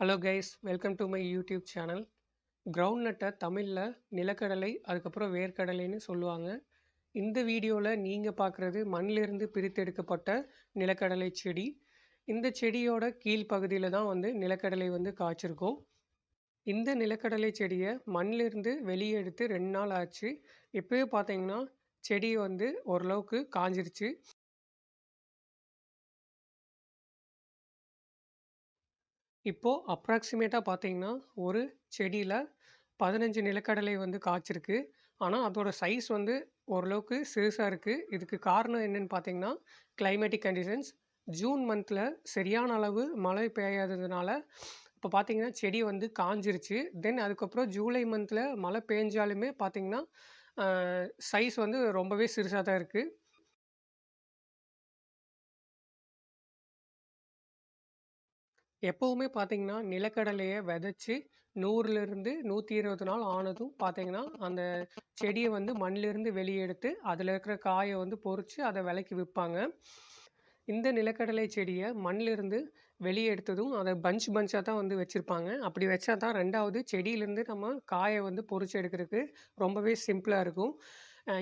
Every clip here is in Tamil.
Hello guys, welcome to my YouTube channel. கிரவுண்ட்நட்டை தமிழில் நிலக்கடலை, அதுக்கப்புறம் வேர்க்கடலைன்னு சொல்லுவாங்க. இந்த வீடியோவில் நீங்கள் பார்க்குறது மண்ணிலிருந்து பிரித்தெடுக்கப்பட்ட நிலக்கடலை செடி. இந்த செடியோட கீழ்ப்பகுதியில் தான் நிலக்கடலை காய்ச்சிருக்கும். இந்த நிலக்கடலை செடியை மண்ணிலிருந்து வெளியே எடுத்து 2 நாள் ஆச்சு. இப்போயே பார்த்தீங்கன்னா செடி ஓரளவுக்கு காஞ்சிருச்சு. இப்போது அப்ராக்சிமேட்டாக பார்த்தீங்கன்னா ஒரு செடியில் 15 நிலக்கடலை காய்ச்சிருக்கு. ஆனால் அதோட சைஸ் ஓரளவுக்கு சிறுசாக இருக்குது. இதுக்கு காரணம் என்னென்னு பார்த்தீங்கன்னா கிளைமேட்டிக் கண்டிஷன்ஸ். ஜூன் மந்தில் சரியான அளவு மழை பெய்யாததுனால இப்போ பார்த்தீங்கன்னா செடி காஞ்சிருச்சு. தென் அதுக்கப்புறம் ஜூலை மந்தில் மழை பெஞ்சாலுமே பார்த்தீங்கன்னா சைஸ் ரொம்பவே சிறுசாக தான் இருக்குது. எப்போவுமே பார்த்தீங்கன்னா நிலக்கடலையை விதைச்சி 100லிருந்து 120 நாள் ஆனதும் பார்த்தீங்கன்னா அந்த செடியை மண்ணிலிருந்து வெளியே எடுத்து அதில் இருக்கிற காயை பொறிச்சு அதை விலைக்கு விற்பாங்க. இந்த நிலக்கடலை செடியை மண்ணிலிருந்து வெளியே எடுத்ததும் அதை பஞ்சாக தான் வச்சுருப்பாங்க. அப்படி வச்சா தான் 2வது செடியிலேருந்து நம்ம காயை பொறிச்சு எடுக்கிறதுக்கு ரொம்பவே சிம்பிளாக இருக்கும்.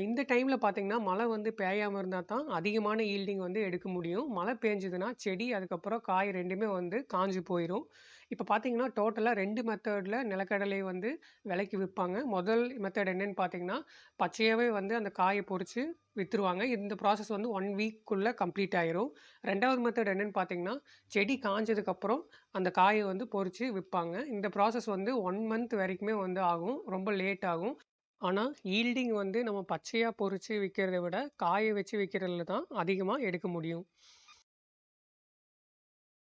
இந்த டைமில் பார்த்தீங்கன்னா மழை பெய்யாமல் இருந்தால் தான் அதிகமான ஈல்டிங் எடுக்க முடியும். மழை பெஞ்சதுன்னா செடி அதுக்கப்புறம் காய் 2மே காஞ்சு போயிடும். இப்போ பார்த்தீங்கன்னா டோட்டலாக 2 மெத்தடில் நிலக்கடலை விலைக்கு விற்பாங்க. முதல் மெத்தட் என்னென்னு பார்த்தீங்கன்னா பச்சையாகவே அந்த காயை பொறிச்சு விற்றுருவாங்க. இந்த ப்ராசஸ் 1 வீக்குள்ளே கம்ப்ளீட் ஆயிரும். 2வது மெத்தட் என்னென்னு பார்த்தீங்கன்னா செடி காஞ்சதுக்கப்புறம் அந்த காயை பொறிச்சு விற்பாங்க. இந்த ப்ராசஸ் 1 மந்த் வரைக்குமே ஆகும். ரொம்ப லேட் ஆகும். ஆனால் ஈல்டிங் நம்ம பச்சையாக பொறிச்சு விற்கிறத விட காய வச்சு விற்கிறதுல தான் அதிகமாக எடுக்க முடியும்.